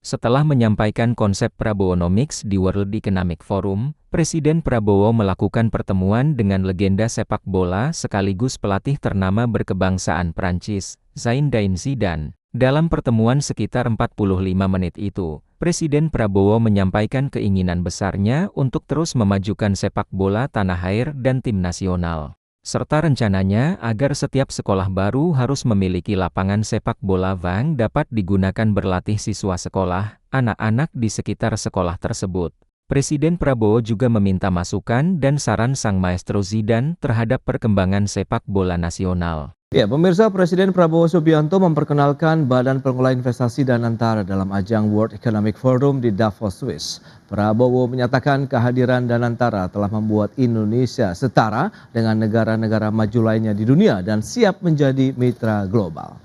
Setelah menyampaikan konsep Prabowonomics di World Economic Forum, Presiden Prabowo melakukan pertemuan dengan legenda sepak bola sekaligus pelatih ternama berkebangsaan Prancis, Zinedine Zidane. Dalam pertemuan sekitar 45 menit itu, Presiden Prabowo menyampaikan keinginan besarnya untuk terus memajukan sepak bola tanah air dan tim nasional. Serta rencananya agar setiap sekolah baru harus memiliki lapangan sepak bola yang dapat digunakan berlatih siswa sekolah, anak-anak di sekitar sekolah tersebut. Presiden Prabowo juga meminta masukan dan saran sang maestro Zidane terhadap perkembangan sepak bola nasional. Ya, pemirsa, Presiden Prabowo Subianto memperkenalkan Badan Pengelola Investasi Danantara dalam ajang World Economic Forum di Davos, Swiss. Prabowo menyatakan kehadiran Danantara telah membuat Indonesia setara dengan negara-negara maju lainnya di dunia dan siap menjadi mitra global.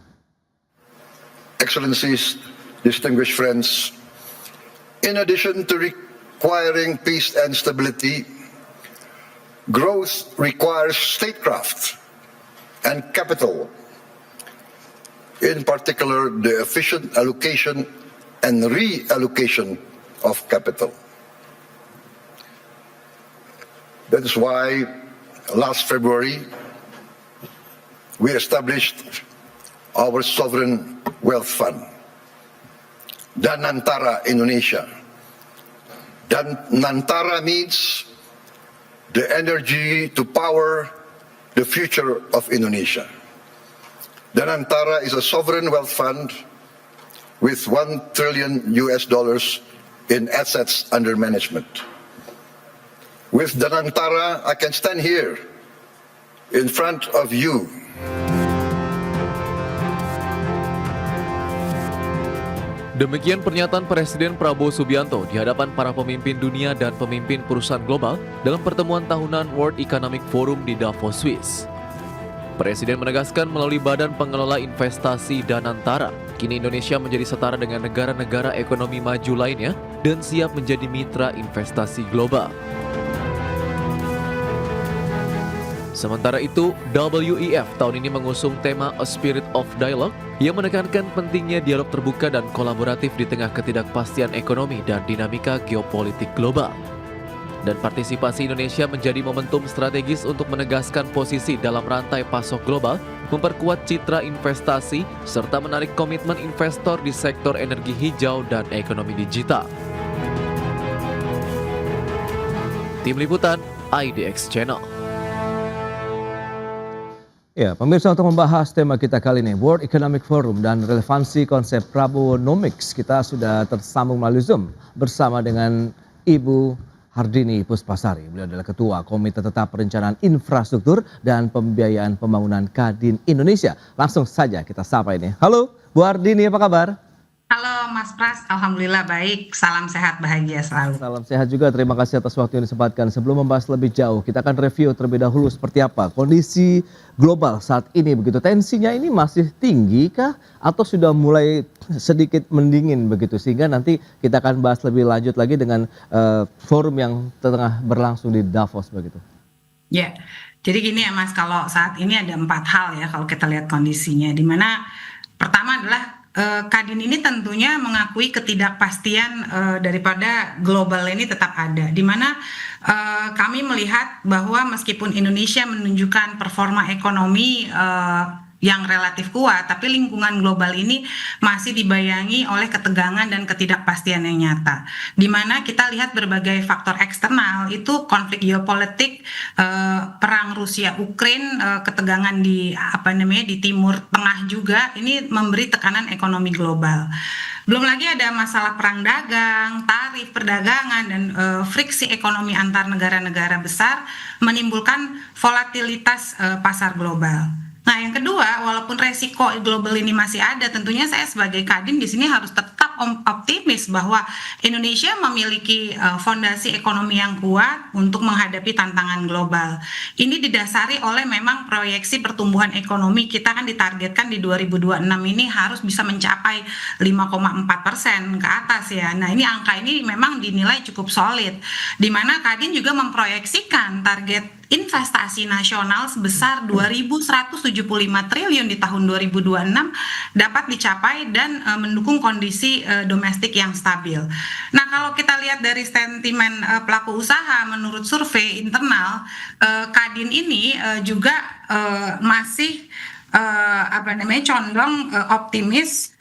Excellencies, distinguished friends, in addition to requiring peace and stability, growth requires statecraft and capital, in particular the efficient allocation and reallocation of capital. That is why last February we established our sovereign wealth fund, Danantara Indonesia. Danantara means the energy to power the future of Indonesia. Danantara is a sovereign wealth fund with $1 trillion in assets under management. With Danantara, I can stand here in front of you. Demikian pernyataan Presiden Prabowo Subianto di hadapan para pemimpin dunia dan pemimpin perusahaan global dalam pertemuan tahunan World Economic Forum di Davos, Swiss. Presiden menegaskan melalui Badan Pengelola Investasi Danantara, kini Indonesia menjadi setara dengan negara-negara ekonomi maju lainnya dan siap menjadi mitra investasi global. Sementara itu, WEF tahun ini mengusung tema A Spirit of Dialogue yang menekankan pentingnya dialog terbuka dan kolaboratif di tengah ketidakpastian ekonomi dan dinamika geopolitik global. Dan partisipasi Indonesia menjadi momentum strategis untuk menegaskan posisi dalam rantai pasok global, memperkuat citra investasi, serta menarik komitmen investor di sektor energi hijau dan ekonomi digital. Tim Liputan, IDX Channel. Ya, pemirsa, untuk membahas tema kita kali ini, World Economic Forum dan relevansi konsep Prabowonomics, kita sudah tersambung melalui Zoom bersama dengan Ibu Hardini Puspasari. Beliau adalah Ketua Komite Tetap Perencanaan Infrastruktur dan Pembiayaan Pembangunan Kadin Indonesia. Langsung saja kita sapa ini. Halo, Bu Hardini, apa kabar? Halo Mas Pras, Alhamdulillah baik. Salam sehat, bahagia selalu. Salam sehat juga, terima kasih atas waktu yang disempatkan. Sebelum membahas lebih jauh, kita akan review terlebih dahulu seperti apa kondisi global saat ini begitu. Tensinya ini masih tinggi kah atau sudah mulai sedikit mendingin begitu, sehingga nanti kita akan bahas lebih lanjut lagi dengan forum yang tengah berlangsung di Davos begitu. Ya, jadi gini ya Mas, kalau saat ini ada 4 hal ya kalau kita lihat kondisinya, di mana pertama adalah Kadin ini tentunya mengakui ketidakpastian daripada global ini tetap ada, di mana kami melihat bahwa meskipun Indonesia menunjukkan performa ekonomi yang relatif kuat, tapi lingkungan global ini masih dibayangi oleh ketegangan dan ketidakpastian yang nyata. Di mana kita lihat berbagai faktor eksternal, itu konflik geopolitik, perang Rusia-Ukraina, ketegangan di di Timur Tengah juga, ini memberi tekanan ekonomi global. Belum lagi ada masalah perang dagang, tarif perdagangan, dan friksi ekonomi antar negara-negara besar menimbulkan volatilitas pasar global. Nah, yang kedua, walaupun resiko global ini masih ada, tentunya saya sebagai Kadin di sini harus tetap optimis bahwa Indonesia memiliki fondasi ekonomi yang kuat untuk menghadapi tantangan global. Ini didasari oleh memang proyeksi pertumbuhan ekonomi kita kan ditargetkan di 2026 ini harus bisa mencapai 5,4% ke atas ya. Nah, ini angka ini memang dinilai cukup solid, di mana Kadin juga memproyeksikan target investasi nasional sebesar 2.175 triliun di tahun 2026 dapat dicapai dan mendukung kondisi domestik yang stabil. Nah, kalau kita lihat dari sentimen pelaku usaha menurut survei internal, Kadin ini juga masih condong optimis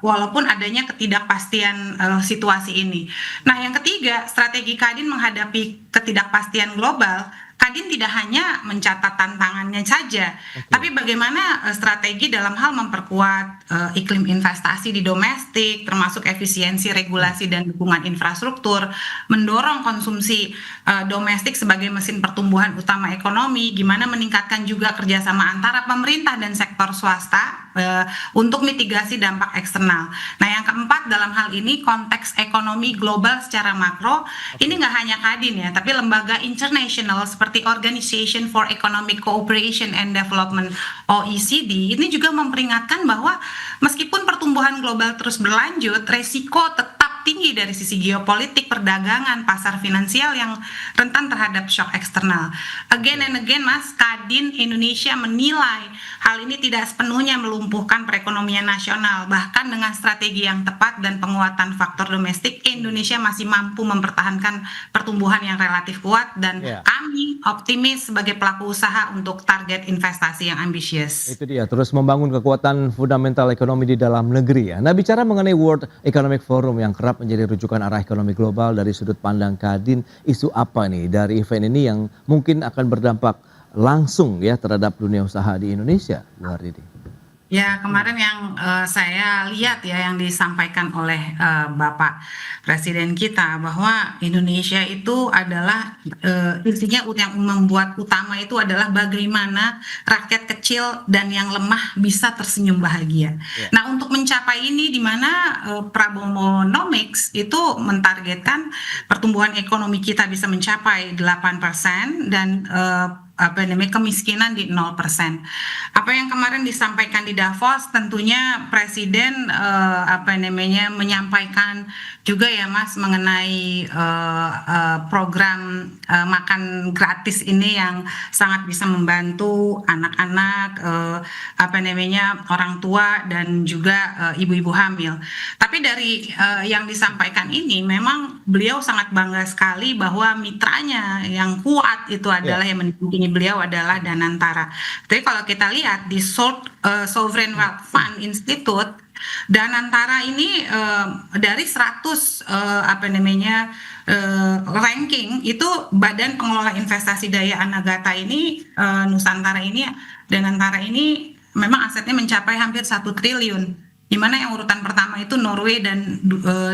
walaupun adanya ketidakpastian situasi ini. Nah, yang ketiga, strategi Kadin menghadapi ketidakpastian global. Kadin tidak hanya mencatat tantangannya saja, tapi bagaimana strategi dalam hal memperkuat iklim investasi di domestik, termasuk efisiensi regulasi dan dukungan infrastruktur, mendorong konsumsi domestik sebagai mesin pertumbuhan utama ekonomi, gimana meningkatkan juga kerjasama antara pemerintah dan sektor swasta untuk mitigasi dampak eksternal. Nah, yang keempat dalam hal ini konteks ekonomi global secara makro, ini nggak hanya Kadin ya, tapi lembaga internasional seperti Organization for Economic Cooperation and Development (OECD) ini juga memperingatkan bahwa meskipun pertumbuhan global terus berlanjut, resiko tetap tinggi dari sisi geopolitik, perdagangan, pasar finansial yang rentan terhadap shock eksternal. Again and again, Mas, Kadin Indonesia menilai hal ini tidak sepenuhnya melumpuhkan perekonomian nasional. Bahkan dengan strategi yang tepat dan penguatan faktor domestik, Indonesia masih mampu mempertahankan pertumbuhan yang relatif kuat dan kami optimis sebagai pelaku usaha untuk target investasi yang ambisius. Itu dia, terus membangun kekuatan fundamental ekonomi di dalam negeri ya. Nah, bicara mengenai World Economic Forum yang kerap menjadi rujukan arah ekonomi global dari sudut pandang Kadin, isu apa nih dari event ini yang mungkin akan berdampak langsung ya terhadap dunia usaha di Indonesia, Bu Hardini? Ya, kemarin yang saya lihat ya yang disampaikan oleh Bapak Presiden kita bahwa Indonesia itu adalah intinya yang membuat utama itu adalah bagaimana rakyat kecil dan yang lemah bisa tersenyum bahagia. Nah, untuk mencapai ini di mana Prabowonomics itu mentargetkan pertumbuhan ekonomi kita bisa mencapai 8% dan kemiskinan di 0%. Apa yang kemarin disampaikan di Davos tentunya Presiden menyampaikan juga ya Mas mengenai program makan gratis ini yang sangat bisa membantu anak-anak orang tua dan juga ibu-ibu hamil. Tapi dari yang disampaikan ini memang beliau sangat bangga sekali bahwa mitranya yang kuat itu adalah yang mendampingi beliau adalah Danantara. Tapi kalau kita lihat di Sovereign Wealth Fund Institute, Danantara ini dari 100 ranking itu Badan Pengelola Investasi Daya Anagata ini Nusantara ini Danantara ini memang asetnya mencapai hampir 1 triliun. Di mana yang urutan pertama itu Norway dan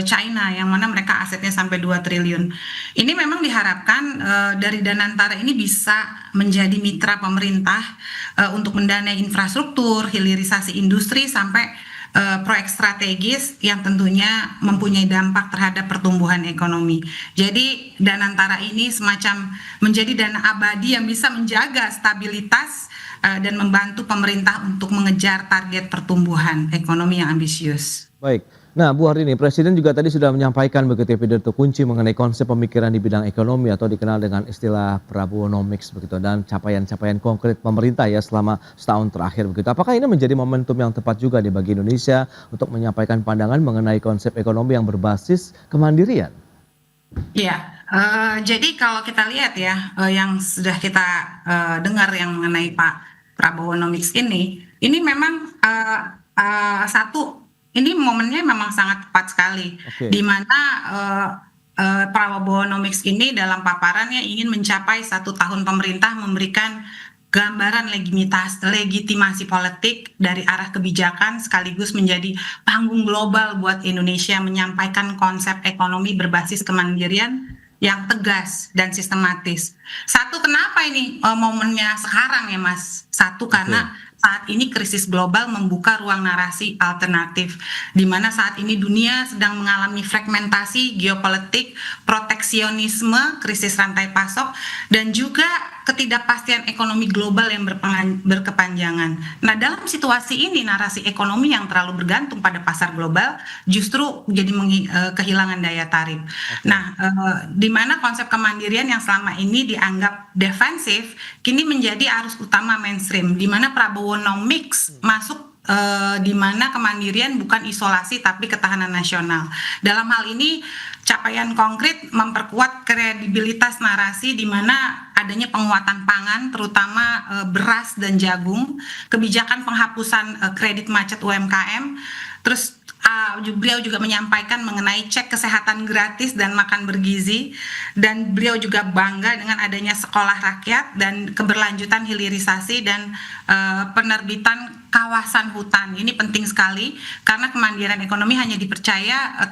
China yang mana mereka asetnya sampai 2 triliun. Ini memang diharapkan dari Danantara ini bisa menjadi mitra pemerintah untuk mendanai infrastruktur, hilirisasi industri sampai proyek strategis yang tentunya mempunyai dampak terhadap pertumbuhan ekonomi. Jadi Danantara ini semacam menjadi dana abadi yang bisa menjaga stabilitas dan membantu pemerintah untuk mengejar target pertumbuhan ekonomi yang ambisius. Baik, nah Bu Hardini, Presiden juga tadi sudah menyampaikan begitu pidato kunci mengenai konsep pemikiran di bidang ekonomi atau dikenal dengan istilah Prabowonomics begitu dan capaian-capaian konkret pemerintah ya selama setahun terakhir begitu. Apakah ini menjadi momentum yang tepat juga nih bagi Indonesia untuk menyampaikan pandangan mengenai konsep ekonomi yang berbasis kemandirian? Iya. Jadi kalau kita lihat ya yang sudah kita dengar yang mengenai Pak Prabowonomics ini memang ini momennya memang sangat tepat sekali, di mana Prabowonomics ini dalam paparannya ingin mencapai 1 tahun pemerintah memberikan gambaran legitimasi politik dari arah kebijakan sekaligus menjadi panggung global buat Indonesia menyampaikan konsep ekonomi berbasis kemandirian yang tegas dan sistematis. Satu, kenapa ini momennya sekarang ya Mas? Satu, karena saat ini krisis global membuka ruang narasi alternatif, di mana saat ini dunia sedang mengalami fragmentasi geopolitik, proteksionisme, krisis rantai pasok, dan juga ketidakpastian ekonomi global yang berkepanjangan. Nah, dalam situasi ini narasi ekonomi yang terlalu bergantung pada pasar global justru jadi kehilangan daya tarik. Nah, di mana konsep kemandirian yang selama ini dianggap defensif kini menjadi arus utama mainstream, di mana Prabowonomics masuk di mana kemandirian bukan isolasi tapi ketahanan nasional. Dalam hal ini capaian konkret memperkuat kredibilitas narasi di mana adanya penguatan pangan terutama beras dan jagung, kebijakan penghapusan kredit macet UMKM, terus beliau juga menyampaikan mengenai cek kesehatan gratis dan makan bergizi, dan beliau juga bangga dengan adanya sekolah rakyat dan keberlanjutan hilirisasi dan penerbitan kawasan hutan. Ini penting sekali karena kemandirian ekonomi hanya dipercaya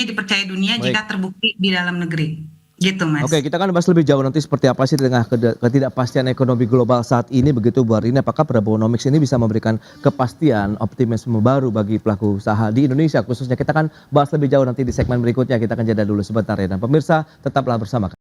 dipercaya dunia jika terbukti di dalam negeri. Gitu, Mas. Oke, kita akan bahas lebih jauh nanti seperti apa sih di tengah ketidakpastian ekonomi global saat ini, begitu Bu Hardini. Apakah Prabowonomics ini bisa memberikan kepastian, optimisme baru bagi pelaku usaha di Indonesia khususnya? Kita akan bahas lebih jauh nanti di segmen berikutnya. Kita akan jeda dulu sebentar ya. Dan pemirsa, tetaplah bersama kami.